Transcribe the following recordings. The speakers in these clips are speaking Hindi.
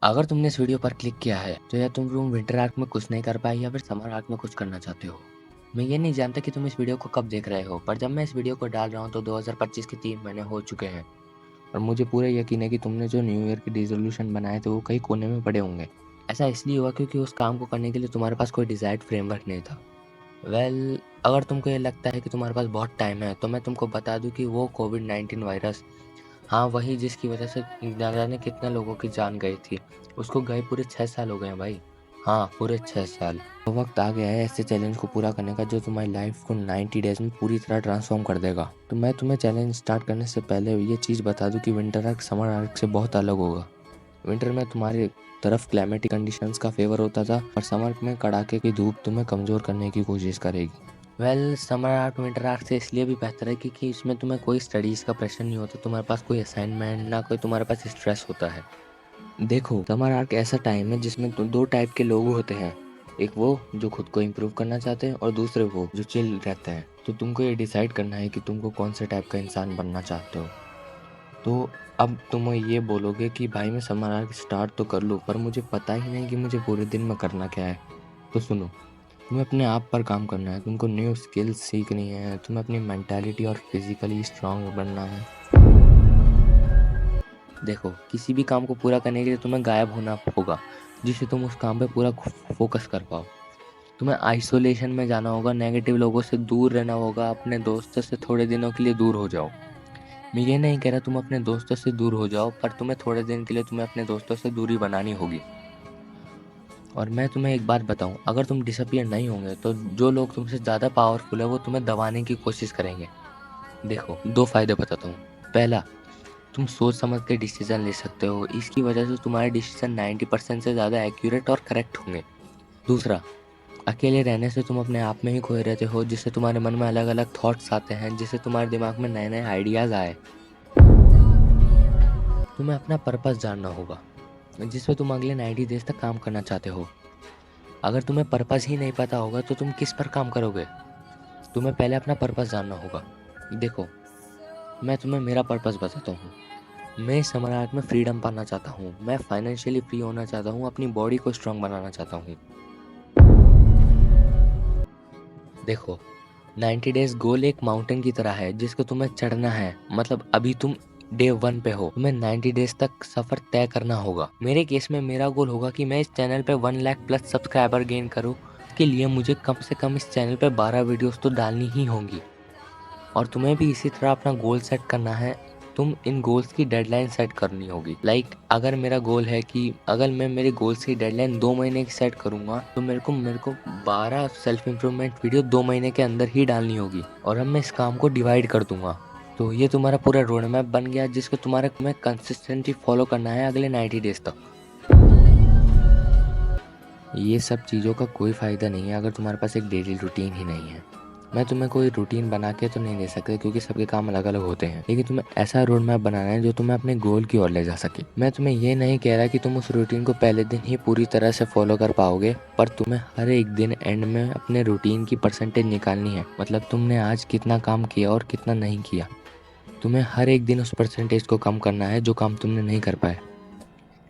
अगर तुमने इस वीडियो पर क्लिक किया है तो या तुम विंटर आर्क में कुछ नहीं कर पाए या फिर समर आर्क में कुछ करना चाहते हो। मैं ये नहीं जानता कि तुम इस वीडियो को कब देख रहे हो, पर जब मैं इस वीडियो को डाल रहा हूँ तो 2025 के 3 महीने हो चुके हैं और मुझे पूरा यकीन है कि तुमने जो न्यू ईयर के रेजोल्यूशन बनाए थे वो कहीं कोने में पड़े होंगे। ऐसा इसलिए हुआ क्योंकि उस काम को करने के लिए तुम्हारे पास कोई डिजायर्ड फ्रेमवर्क नहीं था। अगर तुमको ये लगता है कि तुम्हारे पास बहुत टाइम है तो मैं तुमको बता दूं कि वो कोविड-19 वायरस, हाँ वही जिसकी वजह से ना जाने कितने लोगों की जान गई थी, उसको गए पूरे 6 साल हो गए हैं भाई। हाँ, पूरे 6 साल। तो वक्त आ गया है ऐसे चैलेंज को पूरा करने का जो तुम्हारी लाइफ को 90 डेज में पूरी तरह ट्रांसफॉर्म कर देगा। तो मैं तुम्हें चैलेंज स्टार्ट करने से पहले ये चीज़ बता दूं कि विंटर आर्क समर आर्क से बहुत अलग होगा। विंटर में तुम्हारी तरफ क्लाइमेटिक कंडीशंस का फेवर होता था और समर में कड़ाके की धूप तुम्हें कमज़ोर करने की कोशिश करेगी। समर आर्क विंटर आर्क से इसलिए भी बेहतर है क्योंकि इसमें तुम्हें कोई स्टडीज़ का प्रेशर नहीं होता, तुम्हारे पास कोई असाइनमेंट ना कोई तुम्हारे पास स्ट्रेस होता है। देखो, समर आर्क ऐसा टाइम है जिसमें दो टाइप के लोग होते हैं। एक वो जो खुद को इम्प्रूव करना चाहते हैं और दूसरे वो जो चिल रहते हैं। तो तुमको ये डिसाइड करना है कि तुमको कौन से टाइप का इंसान बनना चाहते हो। तो अब तुम ये बोलोगे कि भाई मैं समर आर्क स्टार्ट तो कर लूँ पर मुझे पता ही नहीं कि मुझे पूरे दिन में करना क्या है। तो सुनो, तुम्हें अपने आप पर काम करना है, तुमको न्यू स्किल्स सीखनी है, तुम्हें अपनी मेंटालिटी और फिजिकली स्ट्रांग बनना है। देखो, किसी भी काम को पूरा करने के लिए तुम्हें गायब होना होगा जिससे तुम उस काम पे पूरा फोकस कर पाओ। तुम्हें आइसोलेशन में जाना होगा, नेगेटिव लोगों से दूर रहना होगा, अपने दोस्तों से थोड़े दिनों के लिए दूर हो जाओ। मैं ये नहीं कह रहा तुम अपने दोस्तों से दूर हो जाओ, पर तुम्हें थोड़े दिन के लिए तुम्हें अपने दोस्तों से दूरी बनानी होगी। और मैं तुम्हें एक बात बताऊं, अगर तुम डिसअपियर नहीं होंगे तो जो लोग तुमसे ज़्यादा पावरफुल है वो तुम्हें दबाने की कोशिश करेंगे। देखो, 2 फ़ायदे बताता हूँ। पहला, तुम सोच समझ के डिसीजन ले सकते हो, इसकी वजह से तुम्हारे डिसीजन 90% से ज़्यादा एक्यूरेट और करेक्ट होंगे। दूसरा, अकेले रहने से तुम अपने आप में ही खोए रहते हो, जिससे तुम्हारे मन में अलग अलग थॉट्स आते हैं, जिससे तुम्हारे दिमाग में नए नए आइडियाज़ आए। तुम्हें अपना पर्पस जानना होगा जिसपे तुम अगले 90 डेज तक काम करना चाहते हो। अगर तुम्हें पर्पस ही नहीं पता होगा तो तुम किस पर काम करोगे। तुम्हें पहले अपना पर्पस जानना होगा। देखो, मैं तुम्हें मेरा पर्पस बताता हूँ। मैं इस समर आर्क में फ्रीडम पाना चाहता हूँ, मैं फाइनेंशियली फ्री होना चाहता हूँ, अपनी बॉडी को स्ट्रांग बनाना चाहता हूँ। देखो, 90 डेज गोल एक माउंटेन की तरह है जिसको तुम्हें चढ़ना है। मतलब अभी तुम डे 1 पे हो, तुम्हें 90 डेज तक सफर तय करना होगा। मेरे केस में मेरा गोल होगा कि मैं इस चैनल पे 1 लाख प्लस सब्सक्राइबर गेन करूँ। इसके लिए मुझे कम से कम इस चैनल पे 12 वीडियोस तो डालनी ही होंगी। और तुम्हें भी इसी तरह अपना गोल सेट करना है। तुम इन गोल्स की डेडलाइन सेट करनी होगी। अगर मेरा गोल है कि अगर मैं मेरे गोल्स की डेडलाइन 2 महीने की सेट करूंगा तो मेरे को 12 सेल्फ इम्प्रूवमेंट वीडियो 2 महीने के अंदर ही डालनी होगी। और अब मैं इस काम को डिवाइड कर दूंगा। तो ये तुम्हारा पूरा रोड मैप बन गया जिसको तुम्हें कंसिस्टेंटली फॉलो करना है अगले 90 डेज तक। ये सब चीज़ों का कोई फ़ायदा नहीं है अगर तुम्हारे पास एक डेली रूटीन ही नहीं है। मैं तुम्हें कोई रूटीन बना के तो नहीं दे सकता क्योंकि सबके काम अलग अलग होते हैं, लेकिन तुम्हें ऐसा रोड मैप बनाना है जो तुम्हें अपने गोल की ओर ले जा सके। मैं तुम्हें ये नहीं कह रहा कि तुम उस रूटीन को पहले दिन ही पूरी तरह से फॉलो कर पाओगे, पर तुम्हें हर एक दिन एंड में अपने रूटीन की परसेंटेज निकालनी है। मतलब तुमने आज कितना काम किया और कितना नहीं किया। तुम्हें हर एक दिन उस परसेंटेज को कम करना है जो काम तुमने नहीं कर पाए।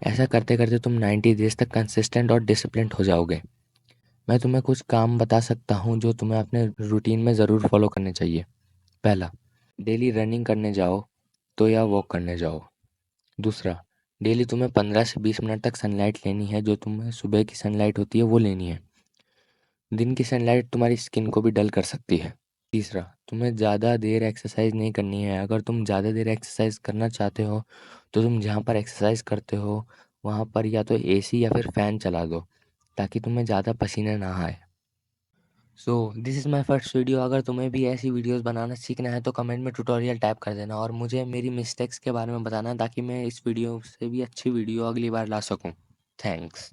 ऐसा करते करते तुम 90 डेज तक कंसिस्टेंट और डिसिप्लिन्ड हो जाओगे। मैं तुम्हें कुछ काम बता सकता हूँ जो तुम्हें अपने रूटीन में ज़रूर फॉलो करने चाहिए। पहला, डेली रनिंग करने जाओ तो या वॉक करने जाओ। दूसरा, डेली तुम्हें 15 से 20 मिनट तक सनलाइट लेनी है, जो तुम्हें सुबह की सनलाइट होती है वो लेनी है। दिन की सनलाइट तुम्हारी स्किन को भी डल कर सकती है। तीसरा, तुम्हें ज़्यादा देर एक्सरसाइज नहीं करनी है। अगर तुम ज़्यादा देर एक्सरसाइज करना चाहते हो तो तुम जहाँ पर एक्सरसाइज करते हो वहाँ पर या तो एसी या फिर फ़ैन चला दो ताकि तुम्हें ज़्यादा पसीना ना आए। So this is my first video. अगर तुम्हें भी ऐसी वीडियोस बनाना सीखना है तो कमेंट में ट्यूटोरियल टाइप कर देना और मुझे मेरी मिस्टेक्स के बारे में बताना ताकि मैं इस वीडियो से भी अच्छी वीडियो अगली बार ला सकूं। थैंक्स।